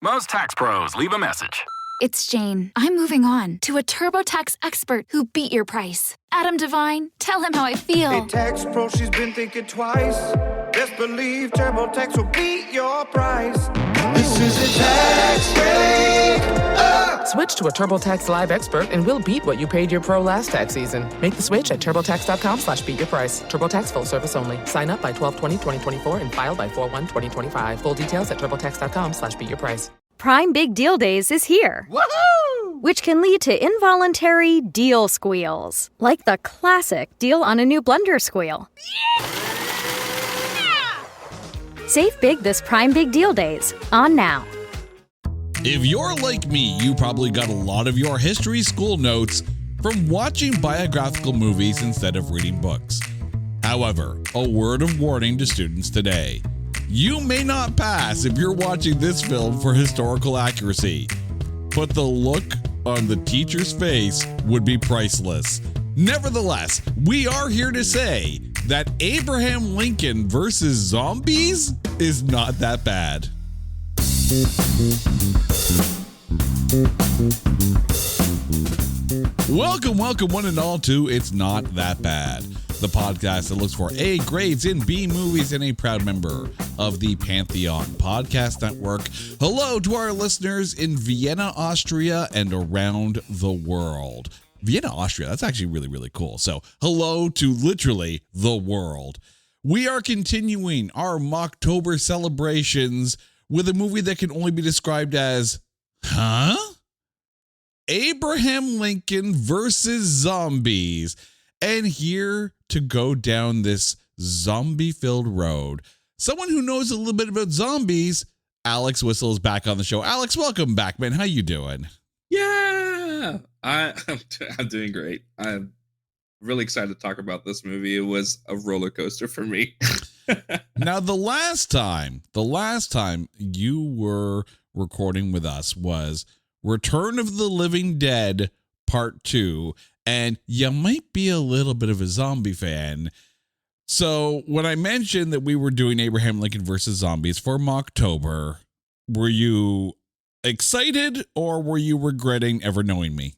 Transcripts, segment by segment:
Most tax pros leave a message. It's Jane. I'm moving on to a TurboTax expert who beat your price. Adam Devine, tell him how I feel. Hey, tax pro, she's been thinking twice. Best believe TurboTax will beat your price. This is a tax break. Switch to a TurboTax Live expert and we'll beat what you paid your pro last tax season. Make the switch at TurboTax.com/beat your price. TurboTax full service only. Sign up by 12/20/2024 and file by 4/1/2025. Full details at TurboTax.com/beat your price. Prime Big Deal Days is here. Woohoo! Which can lead to involuntary deal squeals. Like the classic deal on a new blender squeal. Yeah! Save big this Prime Big Deal Days. On now. If you're like me, you probably got a lot of your history school notes from watching biographical movies instead of reading books. However, a word of warning to students today. You may not pass if you're watching this film for historical accuracy, but the look on the teacher's face would be priceless. Nevertheless, we are here to say that Abraham Lincoln versus zombies is not that bad. Welcome one and all to It's Not That Bad, the podcast that looks for A grades in B movies and a proud member of the Pantheon Podcast Network. Hello to our listeners in Vienna, Austria, and around the world. Vienna, Austria, that's actually really, really cool. So hello to literally the world. We are continuing our Mocktober celebrations with a movie that can only be described as, Abraham Lincoln versus zombies. And here to go down this zombie-filled road, someone who knows a little bit about zombies, Alex Whistle is back on the show. Alex, welcome back, man. How you doing? Yeah, I'm doing great. I'm really excited to talk about this movie. It was a roller coaster for me. Now, the last time you were recording with us was Return of the Living Dead Part 2, and you might be a little bit of a zombie fan. So when I mentioned that we were doing Abraham Lincoln versus zombies for Mocktober, were you excited or were you regretting ever knowing me?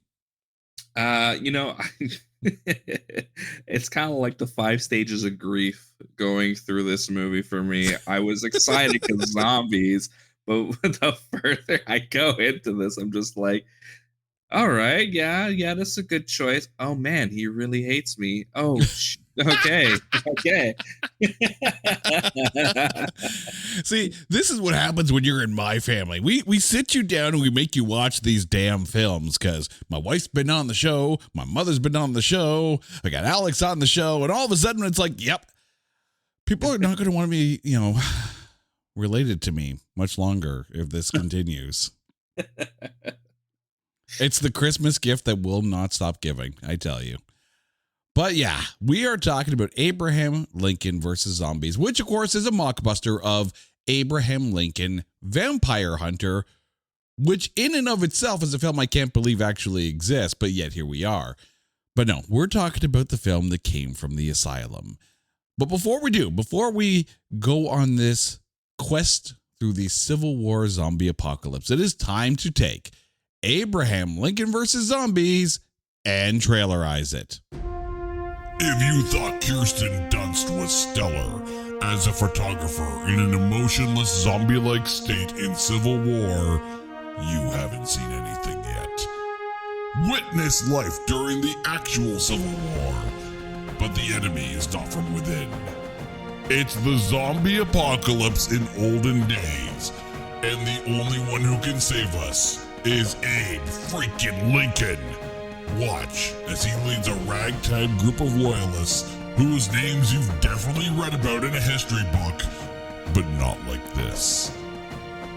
It's kind of like the 5 stages of grief going through this movie for me. I was excited because zombies, but the further I go into this, I'm just like, all right, yeah, that's a good choice. Oh man, he really hates me. Oh, okay. See, this is what happens when you're in my family. We sit you down and we make you watch these damn films because my wife's been on the show, my mother's been on the show, I got Alex on the show, and all of a sudden it's like, yep, people are not going to want to be, related to me much longer if this continues. It's the Christmas gift that will not stop giving, I tell you. But yeah, we are talking about Abraham Lincoln versus zombies, which of course is a mockbuster of Abraham Lincoln Vampire Hunter, which in and of itself is a film I can't believe actually exists, but yet here we are. But no, we're talking about the film that came from the Asylum. But before we go on this quest through the Civil War zombie apocalypse, it is time to take Abraham Lincoln versus zombies and trailerize it. If you thought Kirsten Dunst was stellar as a photographer in an emotionless zombie-like state in Civil War, you haven't seen anything yet. Witness life during the actual Civil War, but the enemy is not from within. It's the zombie apocalypse in olden days, and the only one who can save us is Abe freaking Lincoln. Watch as he leads a ragtag group of loyalists whose names you've definitely read about in a history book, but not like this.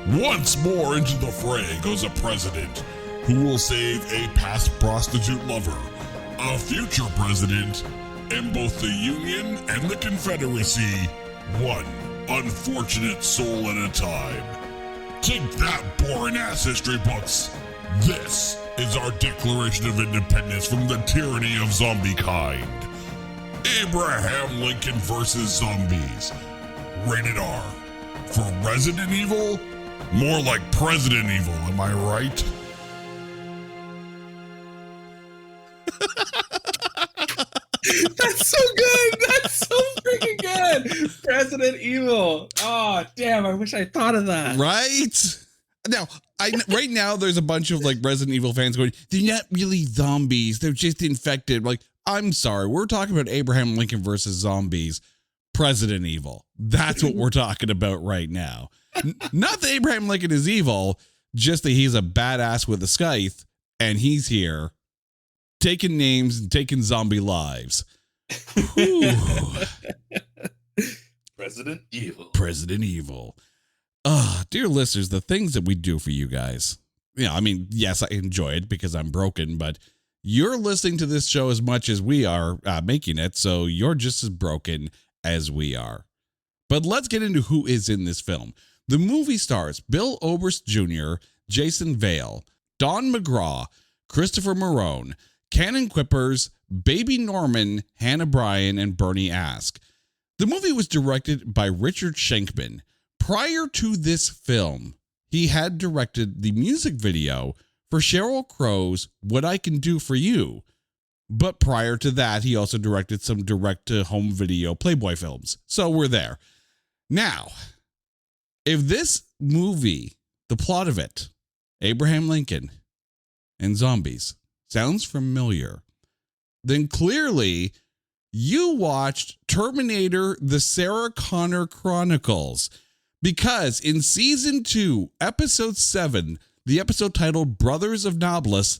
Once more into the fray goes a president who will save a past prostitute lover, a future president, and both the Union and the Confederacy, one unfortunate soul at a time. Take that, boring-ass history books. This is our Declaration of Independence from the tyranny of zombie kind. Abraham Lincoln versus zombies. Rated R. For Resident Evil More like President Evil, am I right? That's so good. That's so freaking good. President Evil. Oh, damn. I wish I thought of that. Right? Now, right now, there's a bunch of like Resident Evil fans going, they're not really zombies. They're just infected. Like, I'm sorry. We're talking about Abraham Lincoln versus zombies. President Evil. That's what we're talking about right now. Not that Abraham Lincoln is evil, just that he's a badass with a scythe, and he's here taking names and taking zombie lives. President Evil. President Evil. Dear listeners, the things that we do for you guys. I mean, yes, I enjoy it because I'm broken, but you're listening to this show as much as we are making it, so you're just as broken as we are. But let's get into who is in this film. The movie stars Bill Oberst Jr., Jason Vale, Don McGraw, Christopher Marone, Cannon Quippers, Baby Norman, Hannah Bryan, and Bernie Ask. The movie was directed by Richard Schenkman. Prior to this film, he had directed the music video for Sheryl Crow's What I Can Do For You. But prior to that, he also directed some direct-to-home video Playboy films. So we're there. Now, if this movie, the plot of it, Abraham Lincoln and zombies, sounds familiar, then clearly you watched Terminator: The Sarah Connor Chronicles. Because in season 2, episode 7, the episode titled Brothers of Nobles,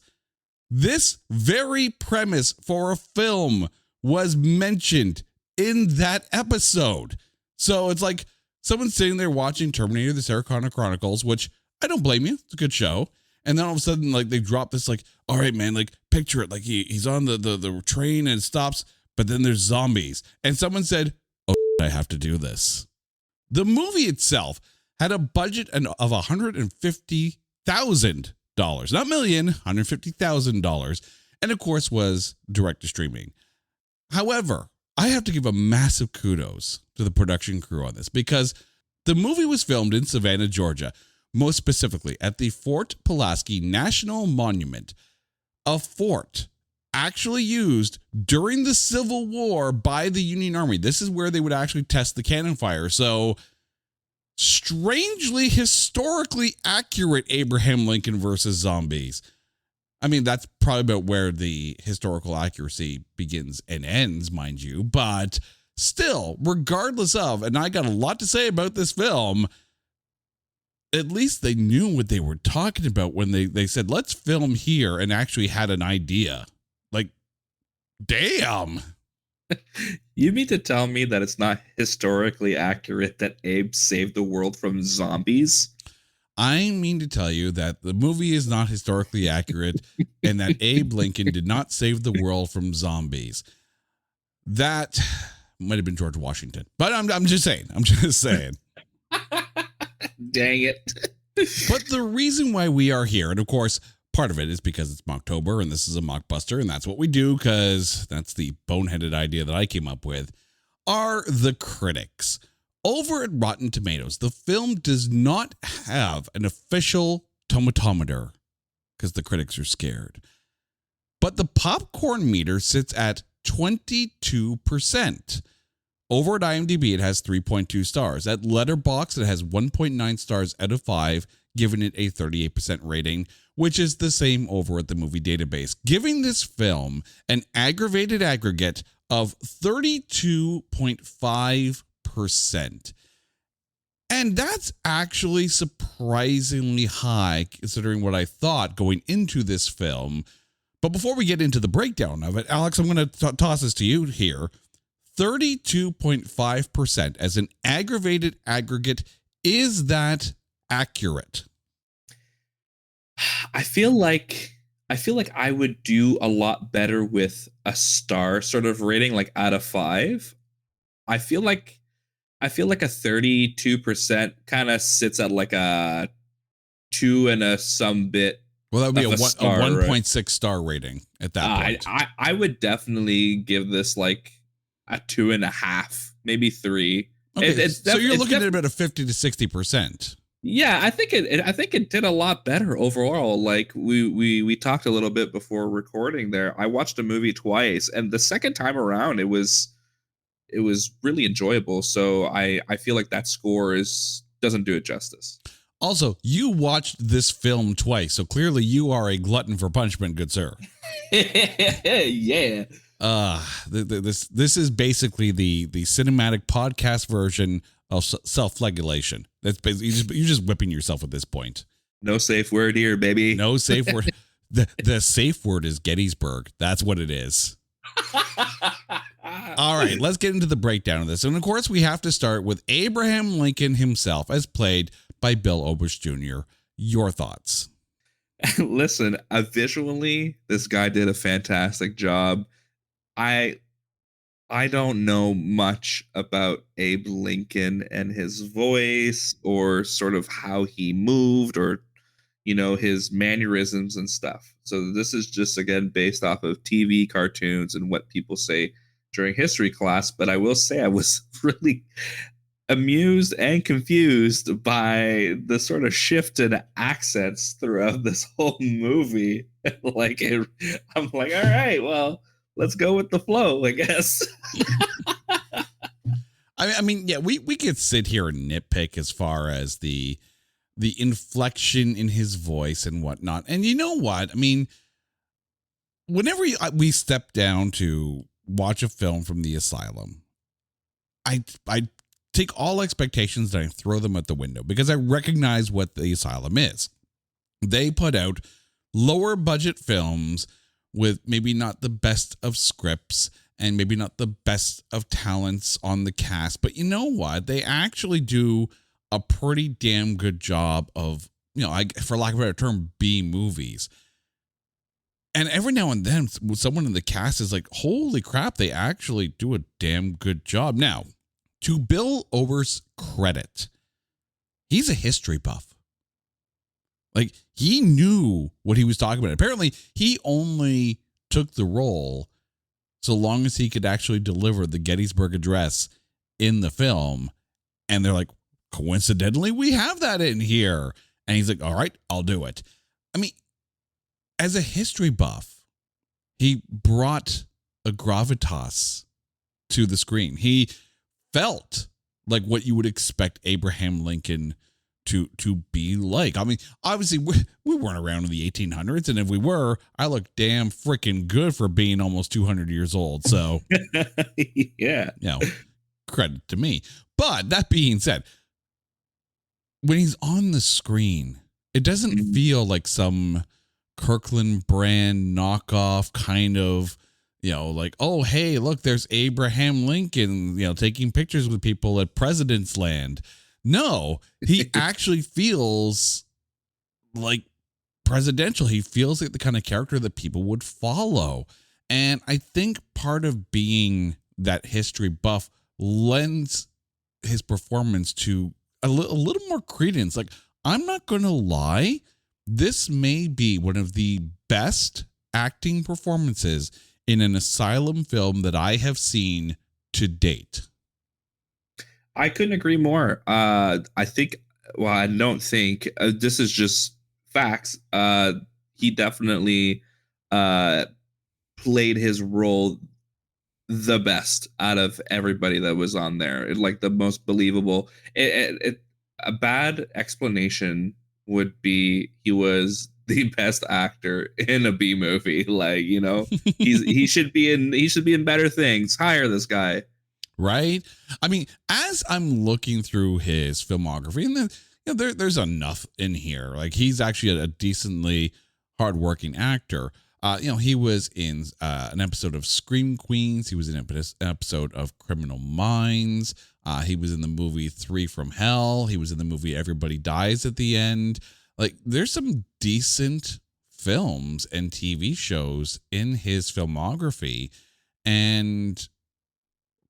this very premise for a film was mentioned in that episode. So it's like someone sitting there watching Terminator: The Sarah Connor Chronicles, which I don't blame you. It's a good show. And then all of a sudden, like, they drop this, like, all right, man, like, picture it. Like, he's on the train and it stops, but then there's zombies. And someone said, oh, I have to do this. The movie itself had a budget of $150,000, not million, $150,000, and of course was direct to streaming. However, I have to give a massive kudos to the production crew on this because the movie was filmed in Savannah, Georgia, most specifically at the Fort Pulaski National Monument, a fort actually used during the Civil War by the Union Army. This is where they would actually test the cannon fire. So, strangely historically accurate Abraham Lincoln versus zombies. I mean, that's probably about where the historical accuracy begins and ends, mind you. But still, regardless of, and I got a lot to say about this film, at least they knew what they were talking about when they said, let's film here, and actually had an idea. Like, damn. You mean to tell me that it's not historically accurate that Abe saved the world from zombies? I mean to tell you that the movie is not historically accurate and that Abe Lincoln did not save the world from zombies. That might have been George Washington. But I'm just saying. I'm just saying. Dang it. But the reason why we are here, and of course, part of it is because it's Mocktober and this is a mockbuster, and that's what we do because that's the boneheaded idea that I came up with, are the critics. Over at Rotten Tomatoes, the film does not have an official tomatometer because the critics are scared. But the popcorn meter sits at 22%. Over at IMDb, it has 3.2 stars. At Letterboxd, it has 1.9 stars out of 5, giving it a 38% rating, which is the same over at the Movie Database, giving this film an aggravated aggregate of 32.5%. And that's actually surprisingly high, considering what I thought going into this film. But before we get into the breakdown of it, Alex, I'm going to toss this to you here. 32.5% as an aggravated aggregate. Is that accurate? I feel like I would do a lot better with a star sort of rating, like out of 5. I feel like a 32% kind of sits at like a 2 and a some bit. Well, that would be a 1.6 right? star rating at that point. I would definitely give this like a 2.5, maybe 3. Okay, so you're looking at about a 50 to 60%. Yeah, I think it did a lot better overall. Like we talked a little bit before recording there. I watched a movie twice, and the second time around it was really enjoyable. So I feel like that score is doesn't do it justice. Also, you watched this film twice, so clearly you are a glutton for punishment, good sir. Yeah. This is basically the cinematic podcast version of self-flagellation. That's basically you're just whipping yourself at this point. No safe word here, baby. No safe word. The safe word is Gettysburg. That's what it is. All right, let's get into the breakdown of this. And of course, we have to start with Abraham Lincoln himself, as played by Bill Oberst Jr. Your thoughts? Listen, visually, this guy did a fantastic job. I don't know much about Abe Lincoln and his voice or sort of how he moved or his mannerisms and stuff. So this is just again based off of TV cartoons and what people say during history class, but I will say I was really amused and confused by the sort of shift in accents throughout this whole movie. I'm like, all right, well, let's go with the flow, I guess. I mean, yeah, we could sit here and nitpick as far as the inflection in his voice and whatnot. And you know what? I mean, whenever we step down to watch a film from the Asylum, I take all expectations and I throw them out the window because I recognize what the Asylum is. They put out lower budget films with maybe not the best of scripts and maybe not the best of talents on the cast. But you know what? They actually do a pretty damn good job of, for lack of a better term, B movies. And every now and then someone in the cast is like, holy crap, they actually do a damn good job. Now, to Bill Oberst's credit, he's a history buff. Like, he knew what he was talking about. Apparently, he only took the role so long as he could actually deliver the Gettysburg Address in the film. And they're like, coincidentally, we have that in here. And he's like, all right, I'll do it. I mean, as a history buff, he brought a gravitas to the screen. He felt like what you would expect Abraham Lincoln to be like. I mean, obviously, we weren't around in the 1800s, and if we were, I look damn freaking good for being almost 200 years old. So, yeah, credit to me. But that being said, when he's on the screen, it doesn't feel like some Kirkland brand knockoff kind of, like, oh, hey, look, there's Abraham Lincoln, taking pictures with people at President's Land. No, he actually feels like presidential. He feels like the kind of character that people would follow. And I think part of being that history buff lends his performance to a little more credence. Like, I'm not going to lie, this may be one of the best acting performances in an Asylum film that I have seen to date. I couldn't agree more. I don't think this is just facts. He definitely played his role the best out of everybody that was on there. Like the most believable. A bad explanation would be he was the best actor in a B movie. Like, he should be in better things. Hire this guy. Right. I mean, as I'm looking through his filmography, and then, there's enough in here. Like, he's actually a decently hardworking actor. He was in an episode of Scream Queens. He was in an episode of Criminal Minds. He was in the movie 3 from Hell. He was in the movie Everybody Dies at the End. Like, there's some decent films and TV shows in his filmography, and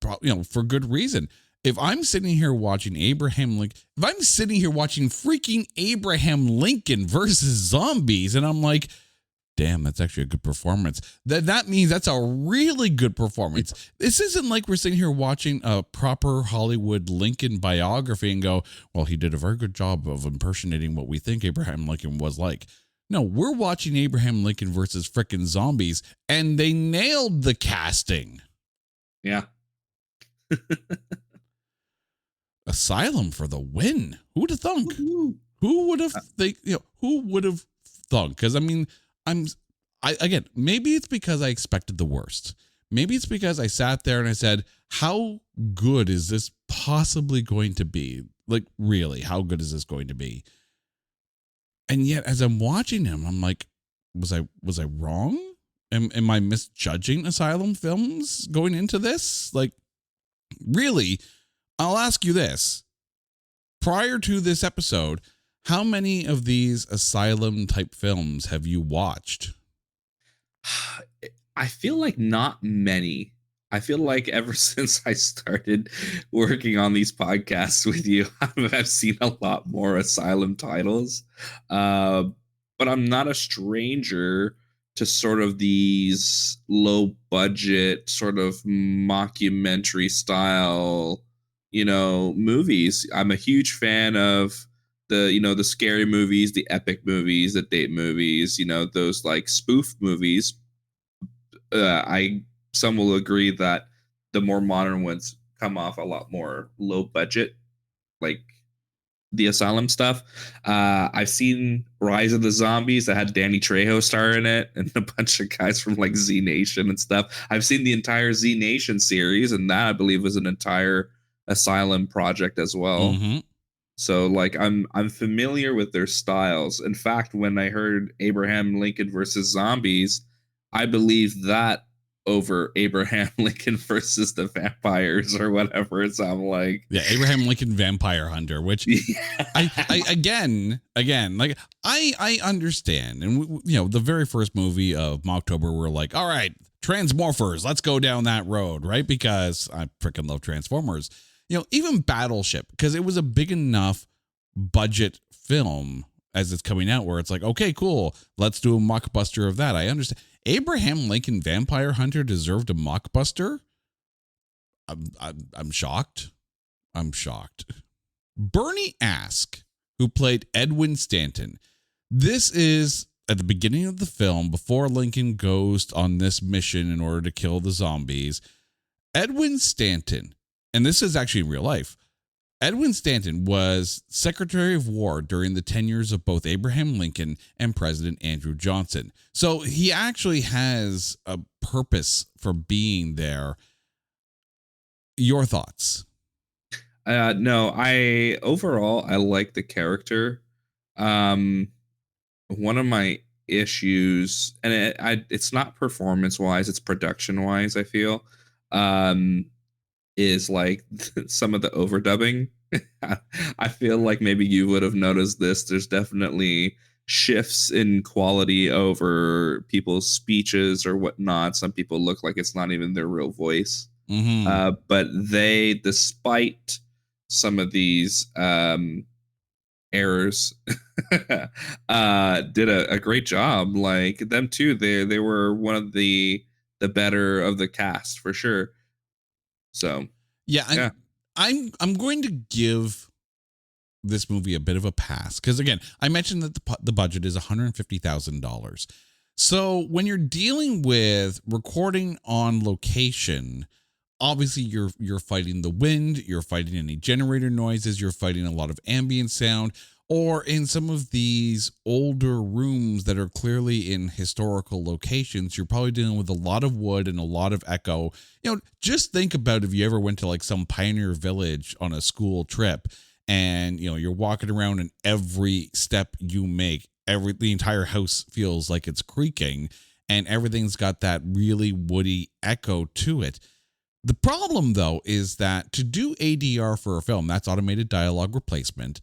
for good reason. If I'm sitting here watching freaking Abraham Lincoln versus zombies, and I'm like, damn, that's actually a good performance. That means that's a really good performance. This isn't like we're sitting here watching a proper Hollywood Lincoln biography and go, well, he did a very good job of impersonating what we think Abraham Lincoln was like. No, we're watching Abraham Lincoln versus frickin' zombies, and they nailed the casting. Yeah. Asylum for the win. Who would have thunk? Who would have who would have thunk? Because I mean, again, maybe it's because I expected the worst. Maybe it's because I sat there and I said, how good is this possibly going to be? Like, really, how good is this going to be? And yet, as I'm watching him, I'm like, was I wrong? Am I misjudging Asylum films going into this? Like, really, I'll ask you this. Prior to this episode, how many of these Asylum type films have you watched? I feel like not many. I feel like ever since I started working on these podcasts with you, I've seen a lot more Asylum titles. But I'm not a stranger to sort of these low budget, sort of mockumentary style, movies. I'm a huge fan of the scary movies, the epic movies, the date movies, those like spoof movies. Some will agree that the more modern ones come off a lot more low budget, like the Asylum stuff. I've seen Rise of the Zombies that had Danny Trejo star in it and a bunch of guys from like Z Nation and stuff. I've seen the entire Z Nation series, and that I believe was an entire Asylum project as well. Mm-hmm. So like I'm familiar with their styles. In fact, when I heard Abraham Lincoln versus Zombies, I believed that over Abraham Lincoln versus the vampires or whatever. So I'm like, yeah, Abraham Lincoln Vampire Hunter, which I again, like I understand. And the very first movie of Mocktober, we're like, all right, Transmorphers, let's go down that road, right? Because I freaking love Transformers. Even Battleship, because it was a big enough budget film as it's coming out where it's like, okay, cool, let's do a mockbuster of that. I understand. Abraham Lincoln Vampire Hunter deserved a mockbuster? I'm shocked. I'm shocked. Bernie Ask, who played Edwin Stanton. This is at the beginning of the film, before Lincoln goes on this mission in order to kill the zombies. Edwin Stanton, and this is actually in real life, Edwin Stanton was Secretary of War during the tenures of both Abraham Lincoln and President Andrew Johnson. So he actually has a purpose for being there. Your thoughts? No, I like the character. One of my issues, and it's not performance wise, it's production wise, I feel, is like some of the overdubbing. I feel like maybe you would have noticed this. There's definitely shifts in quality over people's speeches or whatnot. Some people look like it's not even their real voice. Mm-hmm. But they, despite some of these errors, did a great job. Like them too. They were one of the better of the cast for sure. So yeah. I'm going to give this movie a bit of a pass because, again, I mentioned that the budget is $150,000. So when you're dealing with recording on location, obviously you're fighting the wind, you're fighting any generator noises, you're fighting a lot of ambient sound, or in some of these older rooms that are clearly in historical locations, you're probably dealing with a lot of wood and a lot of echo. Just think about if you ever went to like some pioneer village on a school trip and, you're walking around and every step you make, the entire house feels like it's creaking and everything's got that really woody echo to it. The problem, though, is that to do ADR for a film, that's automated dialogue replacement,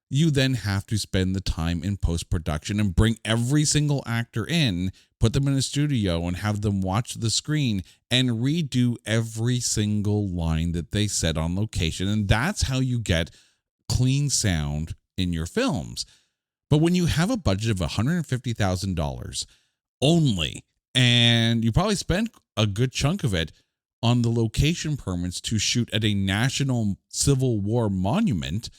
you then have to spend the time in post-production and bring every single actor in, put them in a studio and have them watch the screen and redo every single line that they said on location. And that's how you get clean sound in your films. But when you have a budget of $150,000, only. And you probably spent a good chunk of it on the location permits to shoot at a national Civil War monument.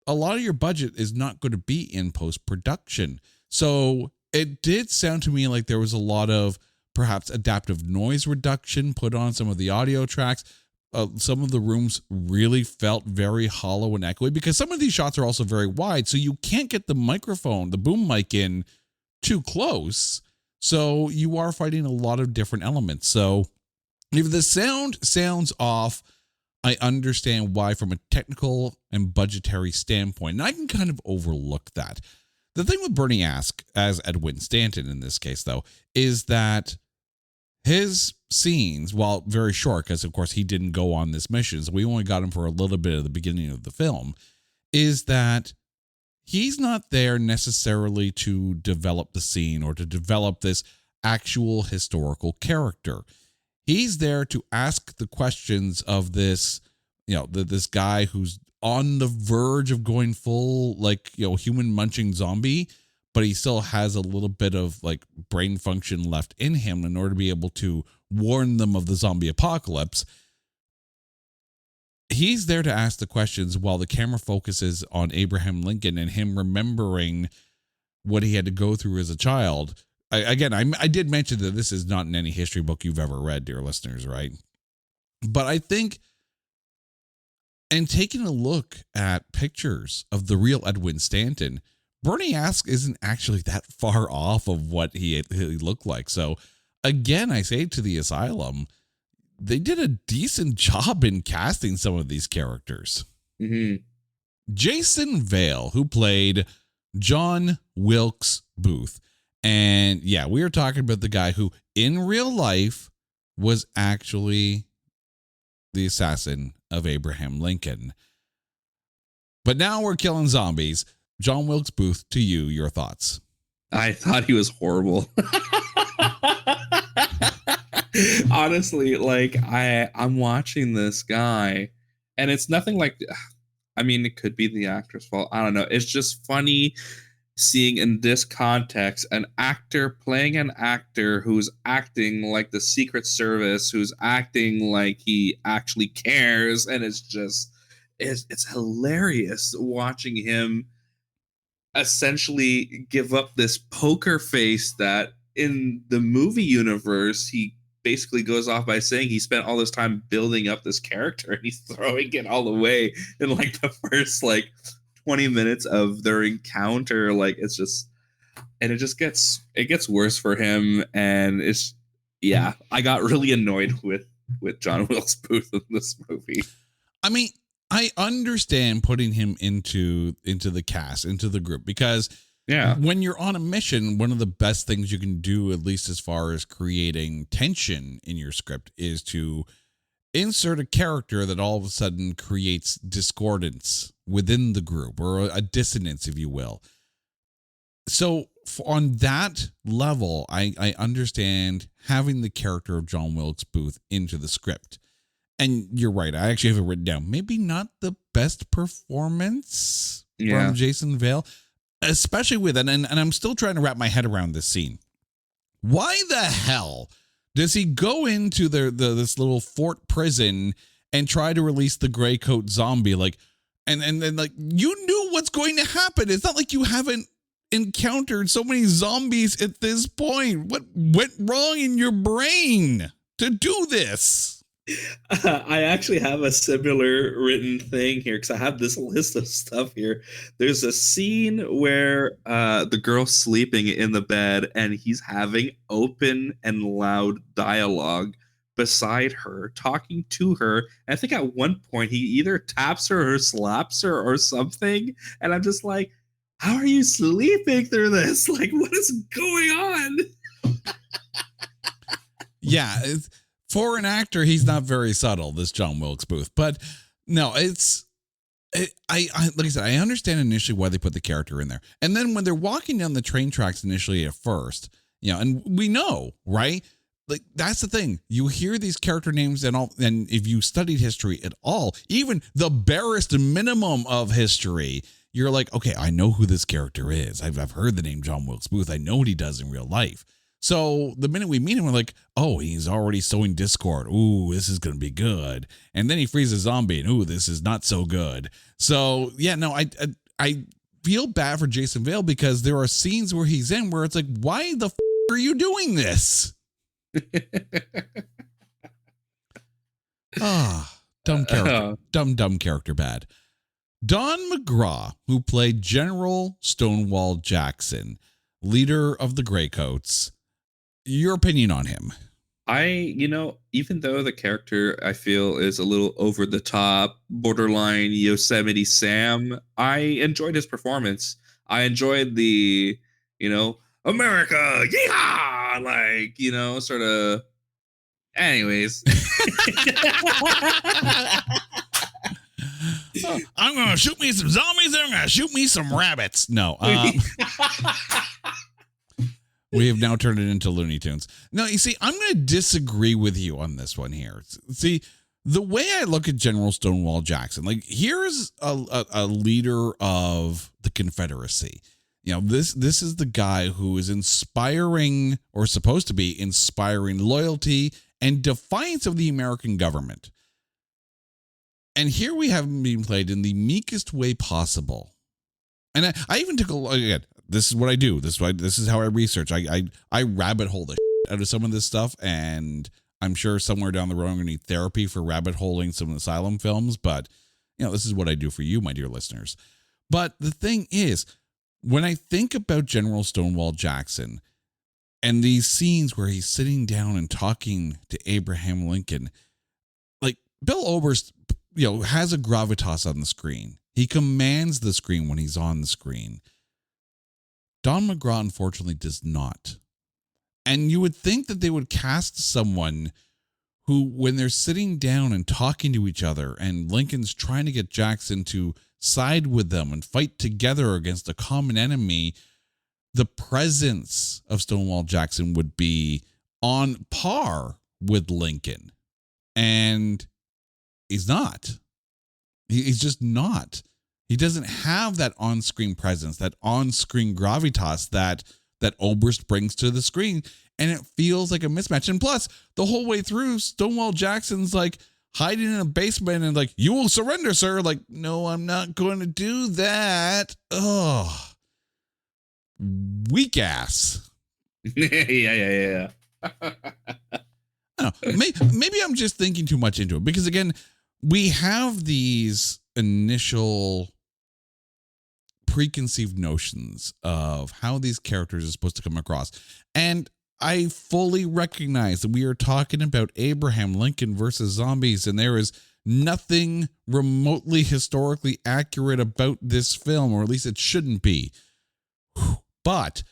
A lot of your budget is not going to be in post-production. So it did sound to me like there was a lot of perhaps adaptive noise reduction put on some of the audio tracks. Some of the rooms really felt very hollow and echoey because some of these shots are also very wide. So you can't get the microphone, the boom mic in too close. So you are fighting a lot of different elements. So if the sound sounds off, I understand why from a technical and budgetary standpoint. And I can kind of overlook that. The thing with Bernie Ask, as Edwin Stanton in this case, though, is that his scenes, while very short, because of course he didn't go on this mission, so we only got him for a little bit at the beginning of the film, is that he's not there necessarily to develop the scene or to develop this actual historical character. He's there to ask the questions of this, this guy who's on the verge of going full, human munching zombie, but he still has a little bit of brain function left in him in order to be able to warn them of the zombie apocalypse. He's there to ask the questions while the camera focuses on Abraham Lincoln and him remembering what he had to go through as a child. I did mention that this is not in any history book you've ever read, dear listeners, right? But I think, and taking a look at pictures of the real Edwin Stanton, Bernie Ask isn't actually that far off of what he looked like. So again, I say to the Asylum, they did a decent job in casting some of these characters. Mm-hmm. Jason Vale, who played John Wilkes Booth. And yeah, we are talking about the guy who in real life was actually the assassin of Abraham Lincoln. But now we're killing zombies. John Wilkes Booth, to you, your thoughts. I thought he was horrible. Honestly, I'm watching this guy and it's nothing like, I mean, it could be the actor's fault. I don't know. It's just funny seeing in this context an actor playing an actor who's acting like the Secret Service, who's acting like he actually cares. And it's hilarious watching him essentially give up this poker face that in the movie universe, he basically goes off by saying he spent all this time building up this character and he's throwing it all away in the first 20 minutes of their encounter. It gets worse for him. And I got really annoyed with John Wilkes Booth in this movie. I mean, I understand putting him into the cast, into the group, because when you're on a mission, one of the best things you can do, at least as far as creating tension in your script, is to insert a character that all of a sudden creates discordance within the group, or a dissonance, if you will. So on that level, I understand having the character of John Wilkes Booth into the script. And you're right. I actually have it written down. Maybe not the best performance from Jason Vale, especially with it. And I'm still trying to wrap my head around this scene. Why the hell does he go into this little fort prison and try to release the gray coat zombie? And then you knew what's going to happen. It's not like you haven't encountered so many zombies at this point. What went wrong in your brain to do this? I actually have a similar written thing here because I have this list of stuff here. There's a scene where the girl's sleeping in the bed and he's having open and loud dialogue beside her, talking to her. And I think at one point he either taps her or slaps her or something. And I'm just like, how are you sleeping through this? What is going on? Yeah, for an actor, he's not very subtle, this John Wilkes Booth. But no, like I said, I understand initially why they put the character in there. And then when they're walking down the train tracks initially at first, and we know, right? That's the thing. You hear these character names and all, and if you studied history at all, even the barest minimum of history, you're like, okay, I know who this character is. I've heard the name John Wilkes Booth. I know what he does in real life. So the minute we meet him, we're like, oh, he's already sowing discord. Ooh, this is going to be good. And then he frees a zombie and ooh, this is not so good. So yeah, no, I feel bad for Jason Vale because there are scenes where he's in where it's like, why the are you doing this? Dumb character. Dumb character bad. Don McGraw, who played General Stonewall Jackson, leader of the Greycoats. Your opinion on him? Even though the character I feel is a little over the top, borderline Yosemite Sam, I enjoyed his performance. I enjoyed the, America, yeehaw, sort of. Anyways. I'm going to shoot me some zombies and I'm going to shoot me some rabbits. No. We have now turned it into Looney Tunes. No, you see, I'm going to disagree with you on this one here. See, the way I look at General Stonewall Jackson, like here's a leader of the Confederacy. This is the guy who is inspiring, or supposed to be inspiring, loyalty and defiance of the American government. And here we have him being played in the meekest way possible. And I even took a look again. This is what I do. This is how I research. I rabbit hole the shit out of some of this stuff, and I'm sure somewhere down the road I'm going to need therapy for rabbit holing some Asylum films. But this is what I do for you, my dear listeners. But the thing is, when I think about General Stonewall Jackson and these scenes where he's sitting down and talking to Abraham Lincoln, like Bill Oberst, has a gravitas on the screen. He commands the screen when he's on the screen. Don McGraw, unfortunately, does not. And you would think that they would cast someone who, when they're sitting down and talking to each other, and Lincoln's trying to get Jackson to side with them and fight together against a common enemy, the presence of Stonewall Jackson would be on par with Lincoln. And he's not. He's just not. He doesn't have that on-screen presence, that on-screen gravitas that Oberst brings to the screen, and it feels like a mismatch. And plus, the whole way through, Stonewall Jackson's like hiding in a basement and like, "You will surrender, sir." Like, "No, I'm not going to do that." Ugh. Weak ass. Yeah. I don't know. Maybe I'm just thinking too much into it because, again, we have these initial preconceived notions of how these characters are supposed to come across. And I fully recognize that we are talking about Abraham Lincoln versus zombies, and there is nothing remotely historically accurate about this film, or at least it shouldn't be. But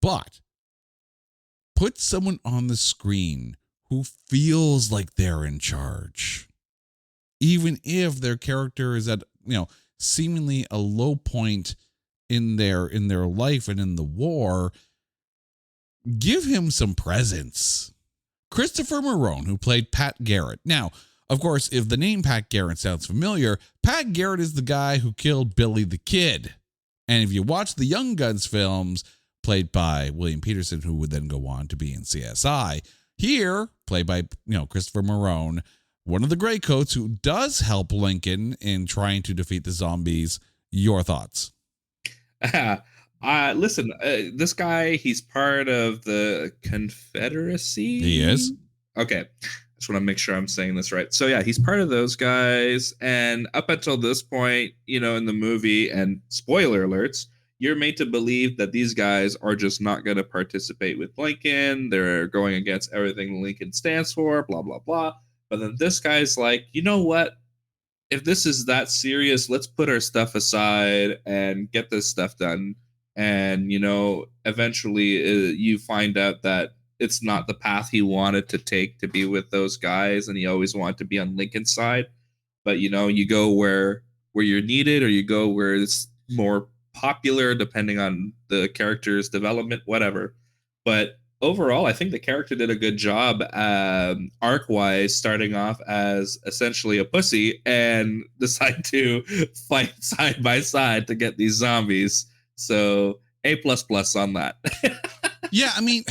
put someone on the screen who feels like they're in charge, even if their character is at, seemingly a low point in their life and in the war. Give him some presence. Christopher Marone, who played Pat Garrett. Now, of course, if the name Pat Garrett sounds familiar, Pat Garrett is the guy who killed Billy the Kid. And if you watch the Young Guns films, played by William Peterson, who would then go on to be in CSI, here, played by, Christopher Marone, one of the Greycoats who does help Lincoln in trying to defeat the zombies. Your thoughts? Listen, this guy, he's part of the Confederacy. He is? Okay. I just want to make sure I'm saying this right. So yeah, he's part of those guys. And up until this point, in the movie, and spoiler alerts, you're made to believe that these guys are just not going to participate with Lincoln. They're going against everything Lincoln stands for, blah, blah, blah. But then this guy's like, you know what? If this is that serious, let's put our stuff aside and get this stuff done. And, eventually you find out that it's not the path he wanted to take to be with those guys. And he always wanted to be on Lincoln's side. But, you go where you're needed, or you go where it's more popular, depending on the character's development, whatever. But overall, I think the character did a good job, arc-wise, starting off as essentially a pussy and decide to fight side by side to get these zombies. So A++ on that. Yeah, I mean,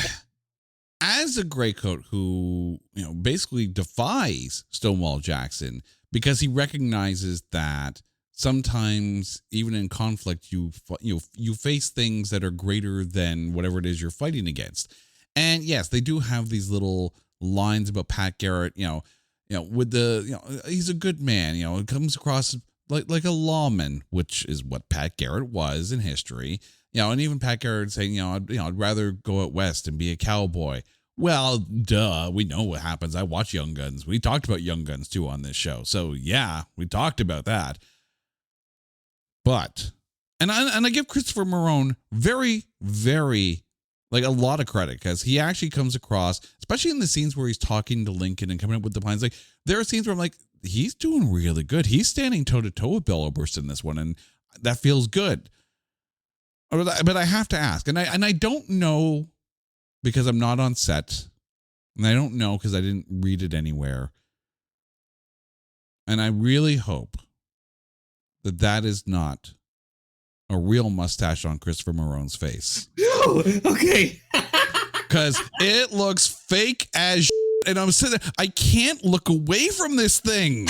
as a gray coat who, basically defies Stonewall Jackson because he recognizes that sometimes even in conflict you face things that are greater than whatever it is you're fighting against. And yes, they do have these little lines about Pat Garrett, with he's a good man, it comes across like a lawman, which is what Pat Garrett was in history. And even Pat Garrett saying, I'd rather go out west and be a cowboy. Well, duh, we know what happens. I watch Young Guns. We talked about Young Guns too on this show. So yeah, we talked about that. But, and I give Christopher Marone very, very, like a lot of credit because he actually comes across, especially in the scenes where he's talking to Lincoln and coming up with the plans. Like there are scenes where I'm like, he's doing really good. He's standing toe to toe with Bill Oberst in this one, and that feels good. But I have to ask, and I don't know because I'm not on set, and I don't know because I didn't read it anywhere. And I really hope that is not a real mustache on Christopher Marone's face. No, okay. Because it looks fake as shit, and I'm sitting there, I can't look away from this thing.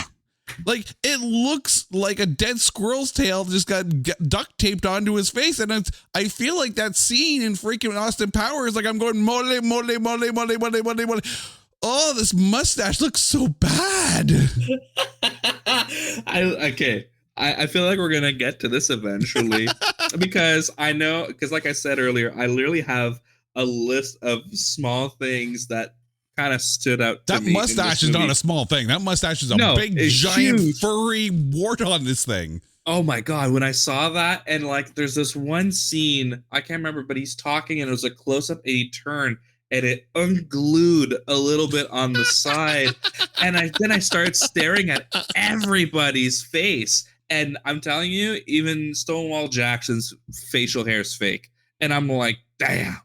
Like, it looks like a dead squirrel's tail just got duct taped onto his face. And I feel like that scene in freaking Austin Powers, like I'm going, mole, mole, mole, mole, mole, mole, mole. Oh, this mustache looks so bad. I feel like we're going to get to this eventually because like I said earlier, I literally have a list of small things that kind of stood out to me. That mustache is not a small thing. That mustache is a big, giant, huge, furry wart on this thing. Oh my God. When I saw that, and like there's this one scene, I can't remember, but he's talking and it was a close up and he turned and it unglued a little bit on the side. And then I started staring at everybody's face. And I'm telling you, even Stonewall Jackson's facial hair is fake. And I'm like, damn.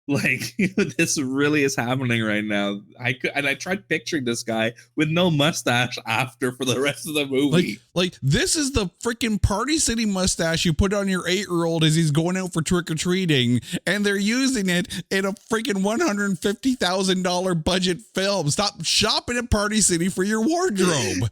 Like, this really is happening right now. I tried picturing this guy with no mustache after for the rest of the movie. Like this is the freaking Party City mustache you put on your 8-year-old as he's going out for trick-or-treating, and they're using it in a freaking $150,000 budget film. Stop shopping at Party City for your wardrobe.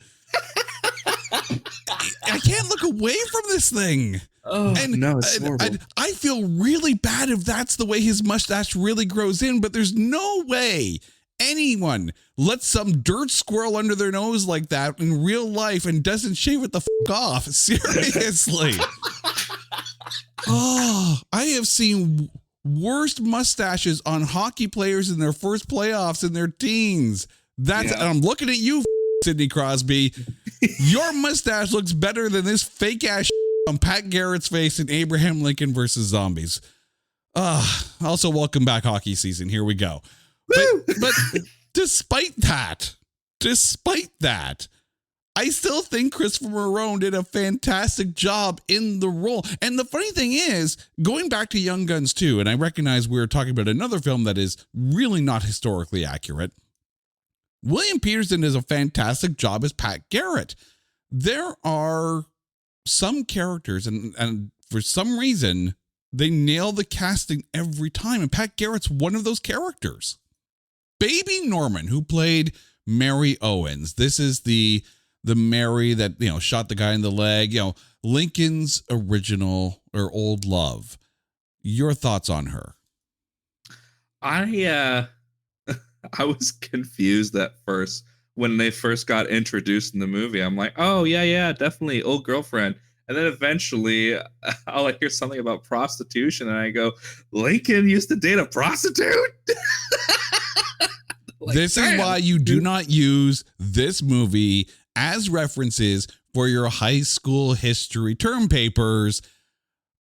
I can't look away from this thing. Oh, and, no, it's horrible. I feel really bad if that's the way his mustache really grows in, but there's no way anyone lets some dirt squirrel under their nose like that in real life and doesn't shave it the fuck off. Seriously. Oh, I have seen worst mustaches on hockey players in their first playoffs in their teens. I'm looking at you, Sidney Crosby. Your mustache looks better than this fake ass on Pat Garrett's face in Abraham Lincoln versus Zombies. Also, welcome back hockey season. Here we go. But despite that, I still think Christopher Marone did a fantastic job in the role. And the funny thing is, going back to Young Guns 2, and I recognize we're talking about another film that is really not historically accurate, William Peterson does a fantastic job as Pat Garrett. There are some characters, and for some reason, they nail the casting every time. And Pat Garrett's one of those characters. Baby Norman, who played Mary Owens. This is the Mary that, shot the guy in the leg. Lincoln's original or old love. Your thoughts on her? I was confused at first when they first got introduced in the movie. I'm like, oh, yeah, definitely old girlfriend. And then eventually I'll hear something about prostitution and I go, Lincoln used to date a prostitute? This is why you do not use this movie as references for your high school history term papers.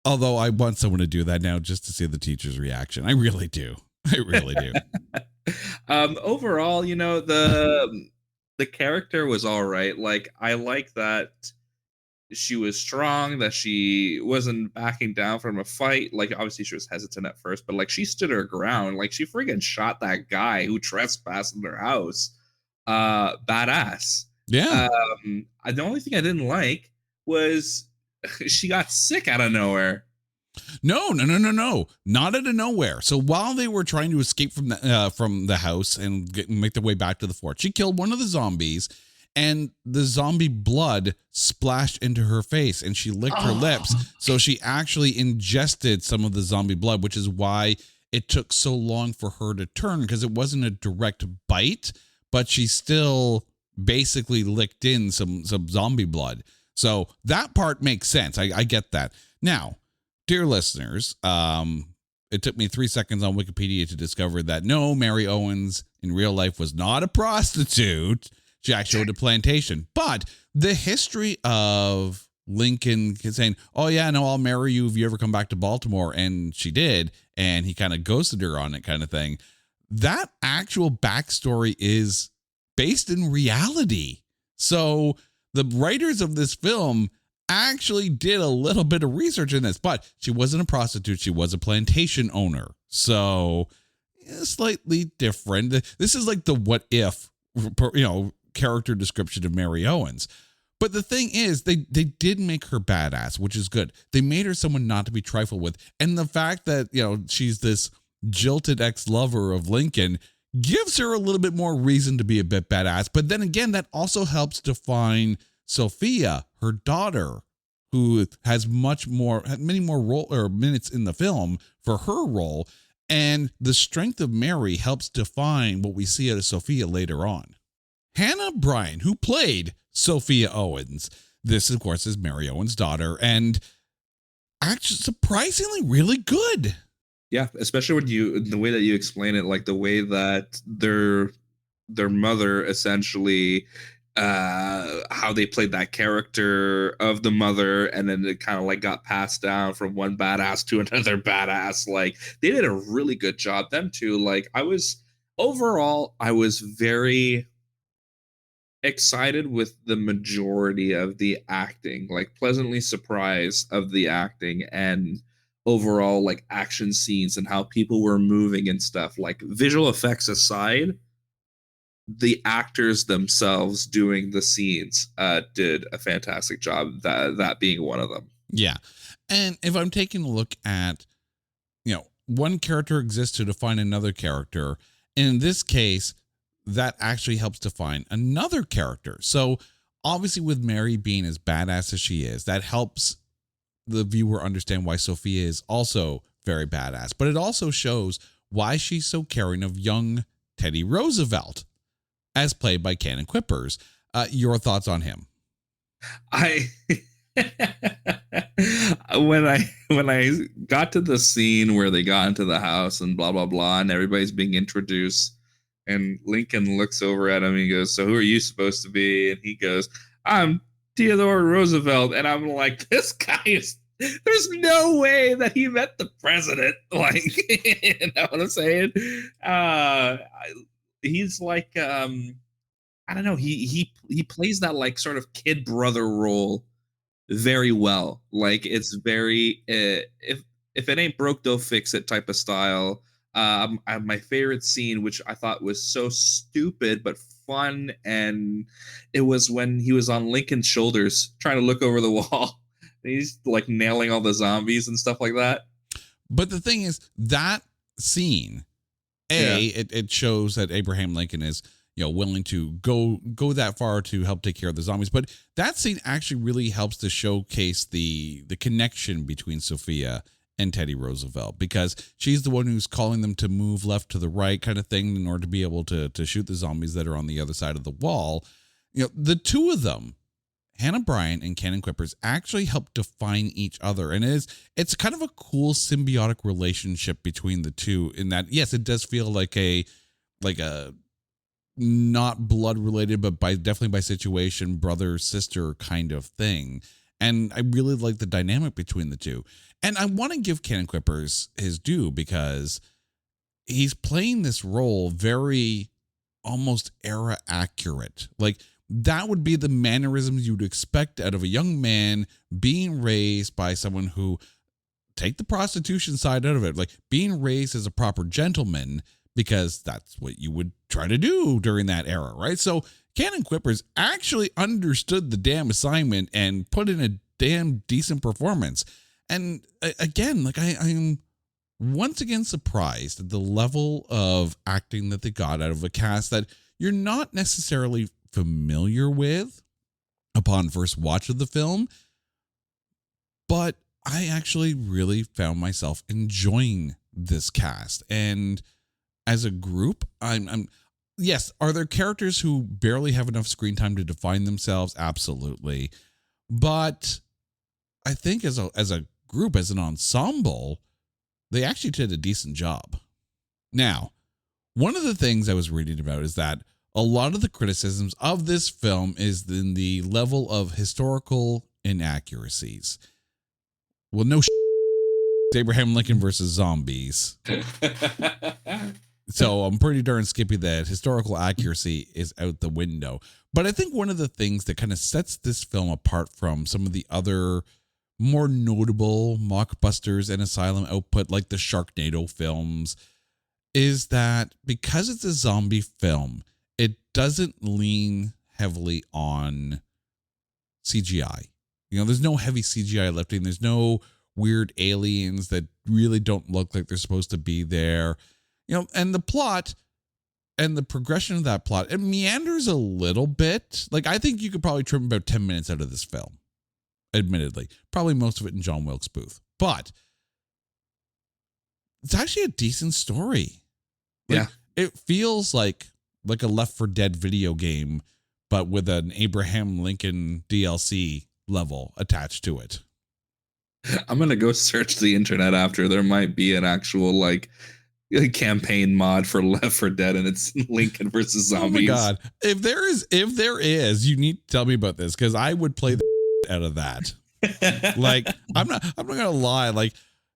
Although I want someone to do that now just to see the teacher's reaction. I really do. Overall, the character was all right. Like, I like that she was strong, that she wasn't backing down from a fight. Like, obviously, she was hesitant at first, but like, she stood her ground. Like, she freaking shot that guy who trespassed in their house. Badass. Yeah. The only thing I didn't like was she got sick out of nowhere. No. Not out of nowhere. So while they were trying to escape from the house and make their way back to the fort, she killed one of the zombies, and the zombie blood splashed into her face, and she licked her lips. So she actually ingested some of the zombie blood, which is why it took so long for her to turn, because it wasn't a direct bite, but she still basically licked in some zombie blood. So that part makes sense. I get that. Now, dear listeners, it took me 3 seconds on Wikipedia to discover that no, Mary Owens in real life was not a prostitute. She actually owned a plantation. But the history of Lincoln saying, oh, yeah, no, I'll marry you if you ever come back to Baltimore. And she did. And he kind of ghosted her on it kind of thing. That actual backstory is based in reality. So the writers of this film actually did a little bit of research in this, but she wasn't a prostitute. She was a plantation owner. So slightly different. This is like the what if, character description of Mary Owens. But the thing is, they did make her badass, which is good. They made her someone not to be trifled with. And the fact that, she's this jilted ex-lover of Lincoln gives her a little bit more reason to be a bit badass. But then again, that also helps define Sophia, her daughter, who has many more minutes in the film for her role. And the strength of Mary helps define what we see out of Sophia later on. Hannah Bryan, who played Sophia Owens, this, of course, is Mary Owens' daughter, and actually surprisingly really good. Yeah, especially when the way that you explain it, like the way that their mother essentially, how they played that character of the mother, and then it kind of like got passed down from one badass to another badass. Like, they did a really good job. Them too. Like, I was very excited with the majority of the acting, like pleasantly surprised of the acting and overall like action scenes and how people were moving and stuff. Like, visual effects aside, the actors themselves doing the scenes did a fantastic job, that being one of them. Yeah. And if I'm taking a look at, one character exists to define another character, in this case, that actually helps define another character. So obviously with Mary being as badass as she is, that helps the viewer understand why Sophia is also very badass. But it also shows why she's so caring of young Teddy Roosevelt, as played by Cannon Quippers. Your thoughts on him? When I got to the scene where they got into the house and blah blah blah, and everybody's being introduced, and Lincoln looks over at him and he goes, "So who are you supposed to be?" And he goes, "I'm Theodore Roosevelt." And I'm like, this guy there's no way that he met the president. Like, you know what I'm saying? He's like, I don't know. He plays that like sort of kid brother role very well. Like, it's very if it ain't broke, don't fix it type of style. My favorite scene, which I thought was so stupid but fun, and it was when he was on Lincoln's shoulders trying to look over the wall. He's like nailing all the zombies and stuff like that. But the thing is, that scene, it shows that Abraham Lincoln is, willing to go that far to help take care of the zombies. But that scene actually really helps to showcase the connection between Sophia and Teddy Roosevelt, because she's the one who's calling them to move left to the right kind of thing in order to be able to shoot the zombies that are on the other side of the wall. The two of them, Hannah Bryan and Cannon Quippers, actually help define each other. And it's kind of a cool symbiotic relationship between the two, in that, yes, it does feel like a not blood related, but definitely by situation, brother, sister kind of thing. And I really like the dynamic between the two. And I want to give Cannon Quippers his due, because he's playing this role very almost era accurate. Like, that would be the mannerisms you'd expect out of a young man being raised by someone who, take the prostitution side out of it, like being raised as a proper gentleman, because that's what you would try to do during that era, right? So Canon Quippers actually understood the damn assignment and put in a damn decent performance. And again, like I am once again surprised at the level of acting that they got out of a cast that you're not necessarily familiar with upon first watch of the film, but I actually really found myself enjoying this cast. And as a group, I'm yes, are there characters who barely have enough screen time to define themselves? Absolutely. But I think as a group, as an ensemble, they actually did a decent job. Now, one of the things I was reading about is that a lot of the criticisms of this film is in the level of historical inaccuracies. Well, no it's Abraham Lincoln versus zombies. So I'm pretty darn skippy that historical accuracy is out the window. But I think one of the things that kind of sets this film apart from some of the other more notable mockbusters and Asylum output, like the Sharknado films, is that because it's a zombie film, it doesn't lean heavily on CGI. You know, there's no heavy CGI lifting. There's no weird aliens that really don't look like they're supposed to be there. You know, and the plot and the progression of that plot, it meanders a little bit. Like, I think you could probably trim about 10 minutes out of this film, admittedly. Probably most of it in John Wilkes Booth. But it's actually a decent story. Like, Yeah. It feels like a Left 4 Dead video game, but with an Abraham Lincoln DLC level attached to it. I'm going to go search the internet after. There might be an actual, like, campaign mod for Left 4 Dead, and it's Lincoln versus zombies. Oh my God. If there is, you need to tell me about this, because I would play the out of that. Like, I'm not gonna lie. Like,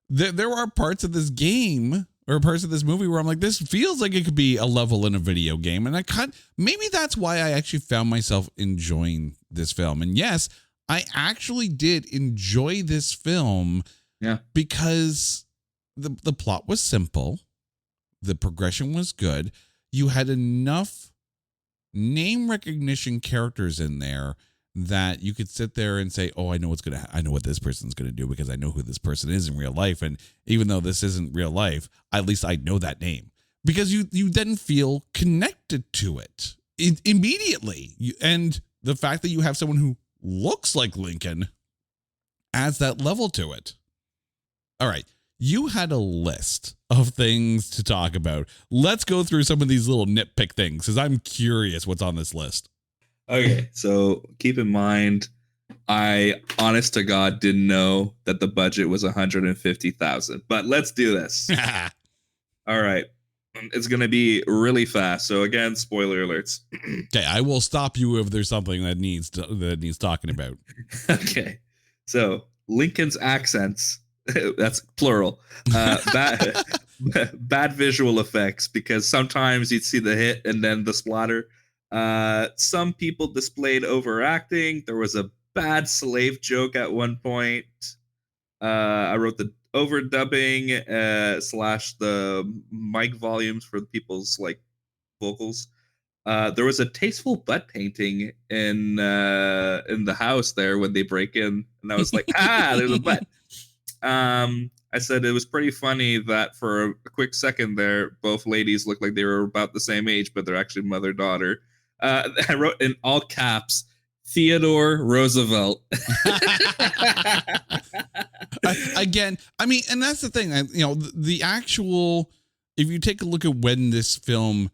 there are parts of this game or parts of this movie where I'm like, this feels like it could be a level in a video game. And maybe that's why I actually found myself enjoying this film. And yes, I actually did enjoy this film. Yeah. Because the plot was simple. The progression was good. You had enough name recognition characters in there that you could sit there and say, oh, I know what this person's going to do because I know who this person is in real life. And even though this isn't real life, at least I know that name, because you then feel connected to it immediately. And the fact that you have someone who looks like Lincoln adds that level to it. All right. You had a list of things to talk about. Let's go through some of these little nitpick things, because I'm curious what's on this list. Okay, so keep in mind, I honest to God didn't know that the budget was $150,000. But let's do this. All right, it's gonna be really fast. So again, spoiler alerts. Okay, I will stop you if there's something that needs talking about. Okay, so Lincoln's accents. That's plural. Bad visual effects, because sometimes you'd see the hit and then the splatter. Some people displayed overacting. There was a bad slave joke at one point. I wrote the overdubbing / the mic volumes for people's like vocals. There was a tasteful butt painting in the house there when they break in, and I was like, there's a butt. I said it was pretty funny that for a quick second there, both ladies looked like they were about the same age, but they're actually mother-daughter. I wrote in all caps, Theodore Roosevelt. Again, I mean, and that's the thing, the actual, if you take a look at when this film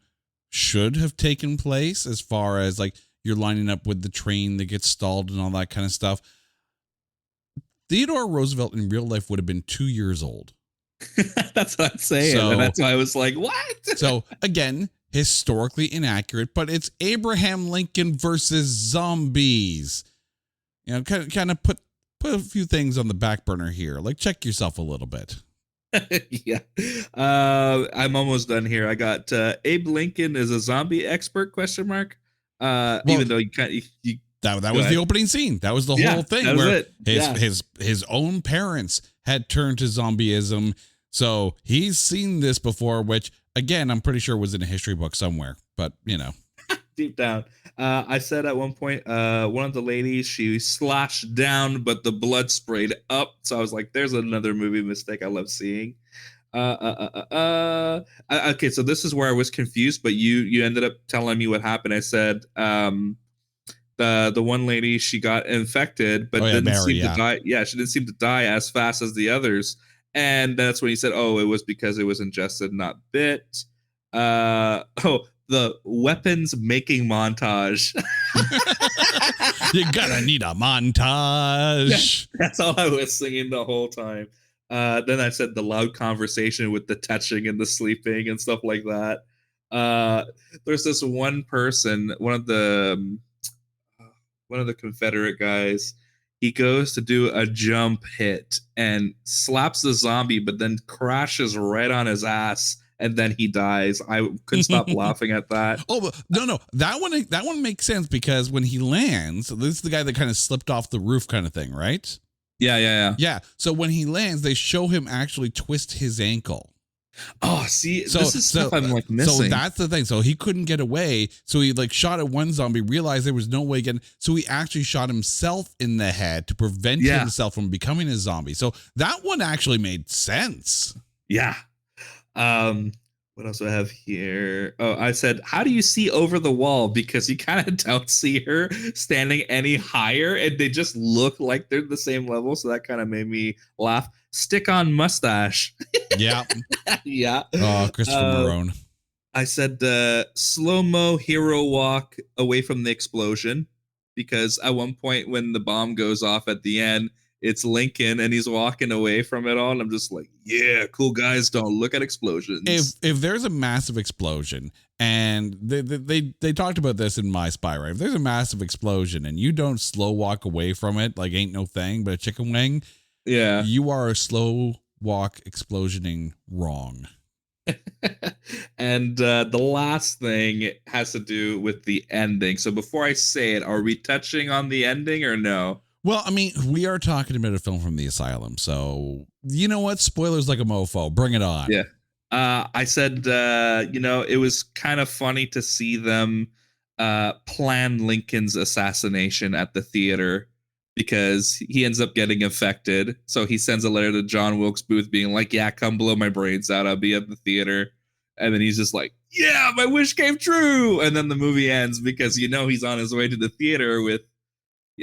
should have taken place, as far as like you're lining up with the train that gets stalled and all that kind of stuff, Theodore Roosevelt in real life would have been 2 years old. That's what I'm saying. So, and that's why I was like, what? So again, historically inaccurate, but it's Abraham Lincoln versus zombies. You know, kind of put a few things on the back burner here. Like, check yourself a little bit. Yeah. I'm almost done here. I got Abe Lincoln is a zombie expert ? Even though you kind of, that was the opening scene. That was the whole thing that was where it. his own parents had turned to zombieism. So he's seen this before, which again, I'm pretty sure was in a history book somewhere, but Deep down. I said at one point, one of the ladies, she slashed down, but the blood sprayed up. So I was like, there's another movie mistake I love seeing. Okay, so this is where I was confused, but you ended up telling me what happened. I said, the one lady, she got infected, but didn't seem to die. Yeah, she didn't seem to die as fast as the others. And that's when he said, oh, it was because it was ingested, not bit. The weapons making montage. You're gonna need a montage. Yeah, that's all I was singing the whole time. Then I said the loud conversation with the touching and the sleeping and stuff like that. There's this one person, one of the Confederate guys. He goes to do a jump hit and slaps the zombie, but then crashes right on his ass. And then he dies. I couldn't stop laughing at that. Oh, but no. That one makes sense because when he lands, this is the guy that kind of slipped off the roof kind of thing, right? Yeah. Yeah. So when he lands, they show him actually twist his ankle. Oh, see, this is stuff I'm like missing. So that's the thing. So he couldn't get away. So he like shot at one zombie, realized there was no way again. So he actually shot himself in the head to prevent himself from becoming a zombie. So that one actually made sense. Yeah. What else do I have here? Oh, I said, how do you see over the wall? Because you kind of don't see her standing any higher, and they just look like they're the same level. So that kind of made me laugh. Stick on mustache. Yeah. Yeah. Oh, Christopher Marone. I said slow-mo hero walk away from the explosion, because at one point when the bomb goes off at the end, it's Lincoln and he's walking away from it all. And I'm just like, yeah, cool guys don't look at explosions. If there's a massive explosion, and they talked about this in My Spy, right? If there's a massive explosion and you don't slow walk away from it, like ain't no thing but a chicken wing, yeah, you are a slow walk explosioning wrong. And the last thing has to do with the ending. So before I say it, are we touching on the ending or no? Well, I mean, we are talking about a film from the Asylum, so you know what? Spoilers like a mofo. Bring it on. Yeah. I said, it was kind of funny to see them plan Lincoln's assassination at the theater, because he ends up getting infected. So he sends a letter to John Wilkes Booth being like, yeah, come blow my brains out. I'll be at the theater. And then he's just like, yeah, my wish came true. And then the movie ends because, he's on his way to the theater with,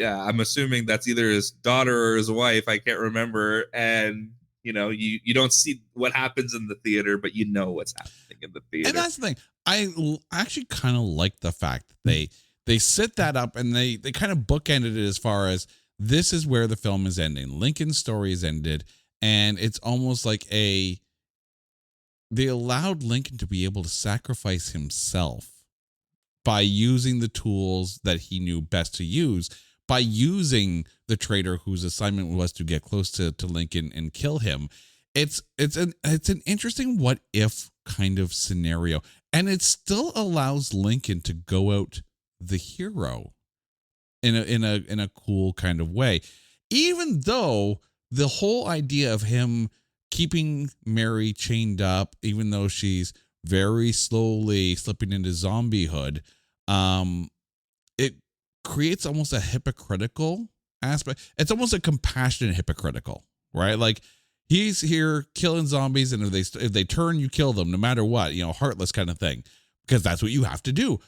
I'm assuming that's either his daughter or his wife. I can't remember. And, you don't see what happens in the theater, but you know what's happening in the theater. And that's the thing. I actually kind of like the fact that they set that up and they kind of bookended it as far as this is where the film is ending. Lincoln's story is ended. And it's almost like they allowed Lincoln to be able to sacrifice himself by using the tools that he knew best to use, by using the traitor whose assignment was to get close to Lincoln and kill him. It's an interesting what if kind of scenario. And it still allows Lincoln to go out the hero in a cool kind of way. Even though the whole idea of him keeping Mary chained up, even though she's very slowly slipping into zombiehood, it creates almost a hypocritical aspect. It's almost a compassionate hypocritical, right? Like he's here killing zombies, and if they turn, you kill them no matter what, heartless kind of thing, because that's what you have to do.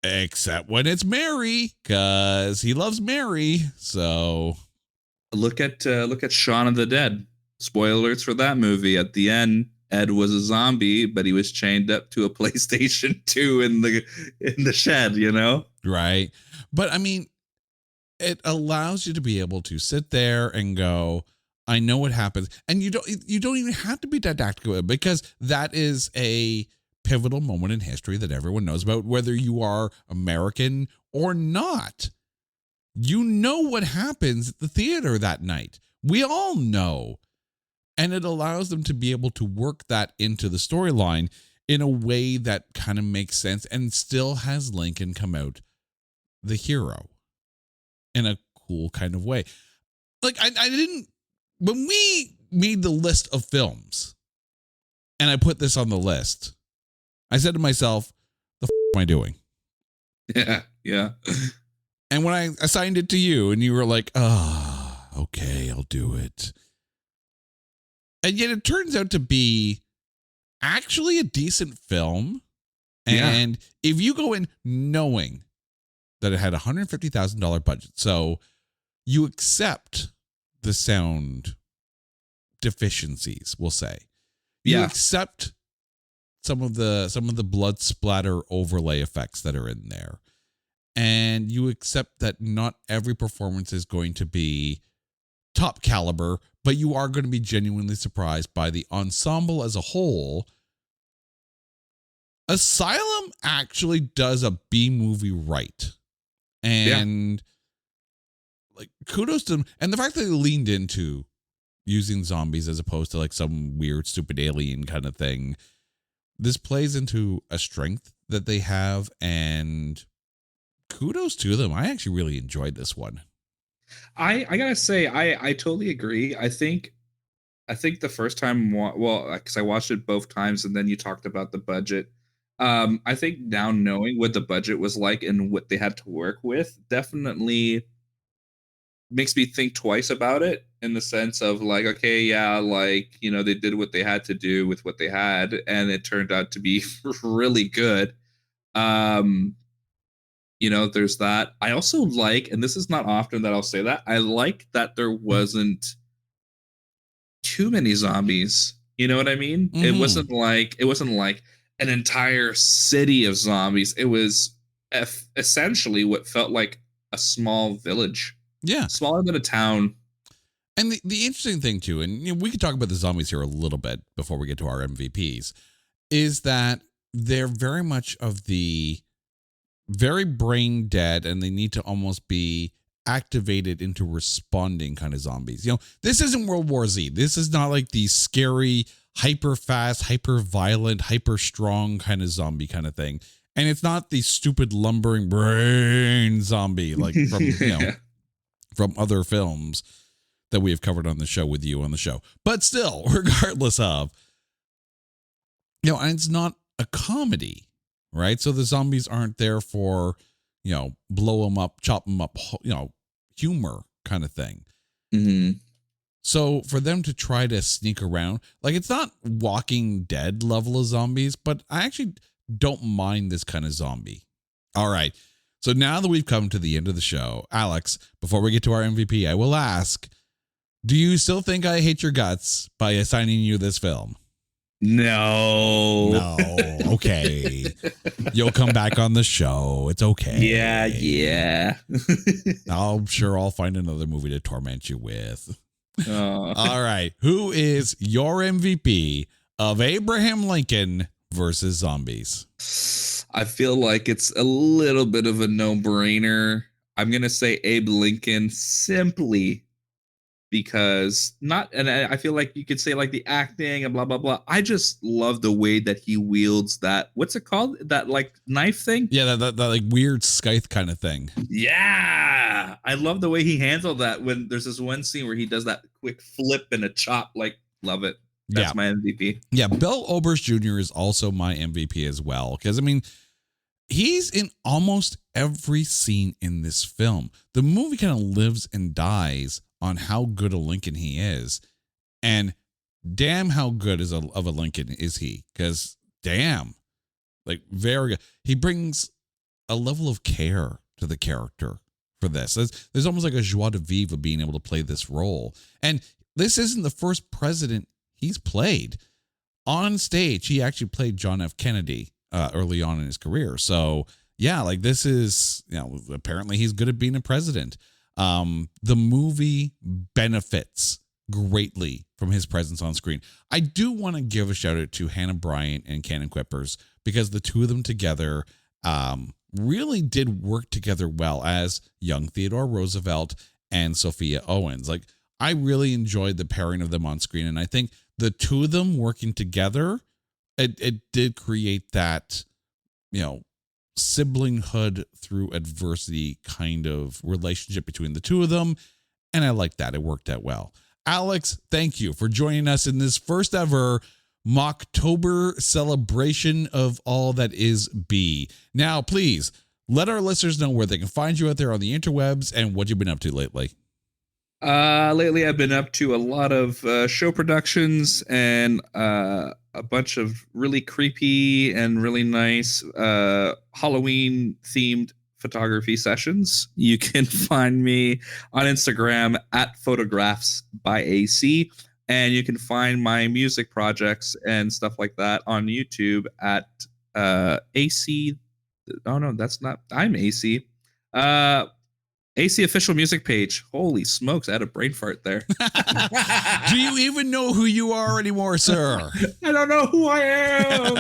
Except when it's Mary, because he loves Mary. So look at Shaun of the Dead. Spoilers for that movie. At the end, Ed was a zombie, but he was chained up to a PlayStation 2 in the shed, Right. But I mean, it allows you to be able to sit there and go, I know what happens. And you don't even have to be didactic with it, because that is a pivotal moment in history that everyone knows about, whether you are American or not. You know what happens at the theater that night. We all know. And it allows them to be able to work that into the storyline in a way that kind of makes sense and still has Lincoln come out the hero in a cool kind of way. Like I didn't, when we made the list of films and I put this on the list, I said to myself, the am I doing? Yeah. Yeah. And when I assigned it to you and you were like, okay, I'll do it. And yet it turns out to be actually a decent film. And if you go in knowing that it had a $150,000 budget, so you accept the sound deficiencies, we'll say. You accept some of the blood splatter overlay effects that are in there. And you accept that not every performance is going to be top caliber, but you are going to be genuinely surprised by the ensemble as a whole. Asylum actually does a B movie right. And like kudos to them. And the fact that they leaned into using zombies as opposed to like some weird, stupid alien kind of thing. This plays into a strength that they have, and kudos to them. I actually really enjoyed this one. I gotta say, I totally agree. I think the first time, well, because I watched it both times, and then you talked about the budget. I think now knowing what the budget was like and what they had to work with definitely makes me think twice about it, in the sense of like, okay, yeah, like, you know, they did what they had to do with what they had, and it turned out to be really good. You know, there's that. I also like, and this is not often that I'll say that, I like that there wasn't too many zombies. You know what I mean? It wasn't like an entire city of zombies. It was essentially what felt like a small village. Yeah. Smaller than a town. And the interesting thing too, and you know, we could talk about the zombies here a little bit before we get to our MVPs, is that they're very much of the very brain dead, and they need to almost be activated into responding kind of zombies. You know, this isn't World War Z. This is not like the scary, hyper fast, hyper violent, hyper strong kind of zombie kind of thing. And it's not the stupid lumbering brain zombie like from, you know, from other films that we have covered on the show with you on the show. But still, regardless of, you know, and it's not a comedy, right? So the zombies aren't there for, you know, blow them up, chop them up, you know, humor kind of thing. Mm-hmm. So for them to try to sneak around, like, it's not Walking Dead level of zombies, but I actually don't mind this kind of zombie. All right. So now that we've come to the end of the show, Alex, before we get to our MVP, I will ask, do you still think I hate your guts by assigning you this film? No. Okay. You'll come back on the show. It's okay. Yeah. I'm sure I'll find another movie to torment you with. Oh. All right. Who is your MVP of Abraham Lincoln versus zombies? I feel like it's a little bit of a no-brainer. I'm going to say Abe Lincoln, simply because and I feel like you could say like the acting and blah, blah, blah. I just love the way that he wields that. What's it called? That like knife thing? Yeah, that like weird scythe kind of thing. Yeah. I love the way he handled that when there's this one scene where he does that quick flip and a chop. Like, love it. That's my MVP. Yeah, Bill Oberst Jr. is also my MVP as well. Because, I mean, he's in almost every scene in this film. The movie kind of lives and dies on how good a Lincoln he is. And damn, how good of a Lincoln is he? Because damn, like, very good. He brings a level of care to the character for this. There's almost like a joie de vivre of being able to play this role. And this isn't the first president he's played. On stage, he actually played John F. Kennedy early on in his career. So, yeah, like, this is, you know, apparently he's good at being a president. The movie benefits greatly from his presence on screen. I do want to give a shout out to Hannah Bryant and Cannon Quippers, because the two of them together really did work together well as young Theodore Roosevelt and Sophia Owens. Like, I really enjoyed the pairing of them on screen, and I think the two of them working together, it did create that, you know, siblinghood through adversity kind of relationship between the two of them. And I like that. It worked out well. Alex, thank you for joining us in this first ever Mocktober celebration of all that is B. Now, please let our listeners know where they can find you out there on the interwebs and what you've been up to lately. Lately, I've been up to a lot of show productions and a bunch of really creepy and really nice Halloween-themed photography sessions. You can find me on Instagram at photographs by AC, and you can find my music projects and stuff like that on YouTube at AC. Oh no, that's not. I'm AC. AC official music page. Holy smokes, I had a brain fart there. Do you even know who you are anymore, sir? I don't know who I am.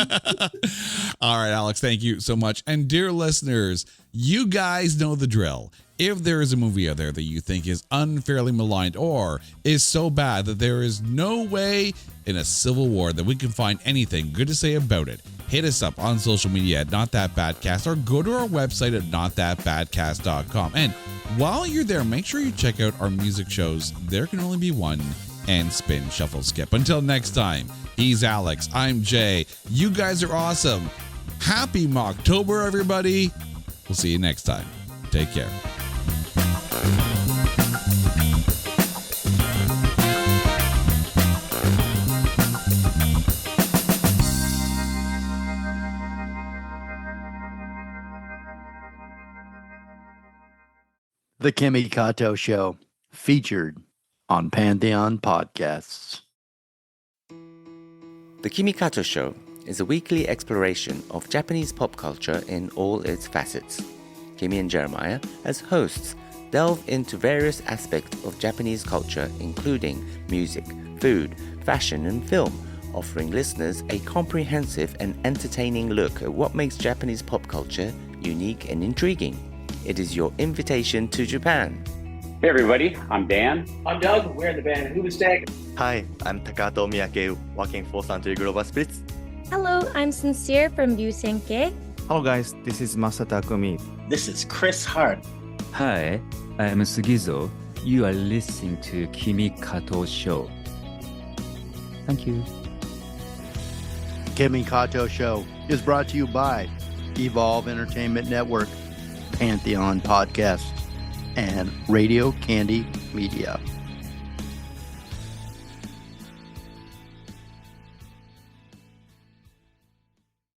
All right, Alex, thank you so much. And dear listeners, you guys know the drill. If there is a movie out there that you think is unfairly maligned or is so bad that there is no way in a civil war that we can find anything good to say about it, hit us up on social media at NotThatBadCast or go to our website at NotThatBadCast.com. And while you're there, make sure you check out our music shows, There Can Only Be One and Spin, Shuffle, Skip. Until next time, he's Alex, I'm Jay. You guys are awesome. Happy Mocktober, everybody. We'll see you next time. Take care. The Kimi Kato Show, featured on Pantheon Podcasts. The Kimi Kato Show is a weekly exploration of Japanese pop culture in all its facets. Kimi and Jeremiah, as hosts, delve into various aspects of Japanese culture, including music, food, fashion, and film, offering listeners a comprehensive and entertaining look at what makes Japanese pop culture unique and intriguing. It is your invitation to Japan. Hey everybody, I'm Dan. I'm Doug. We're in the band Hoobastank. Hi, I'm Takato Miyake, working for Suntory Global Spirits. Hello, I'm Sincere from Yusenke. Hello guys, this is Masata Kumi. This is Chris Hart. Hi, I am Sugizo. You are listening to Kimi Kato Show. Thank you. Kimi Kato Show is brought to you by Evolve Entertainment Network, Pantheon Podcasts, and Radio Candy Media.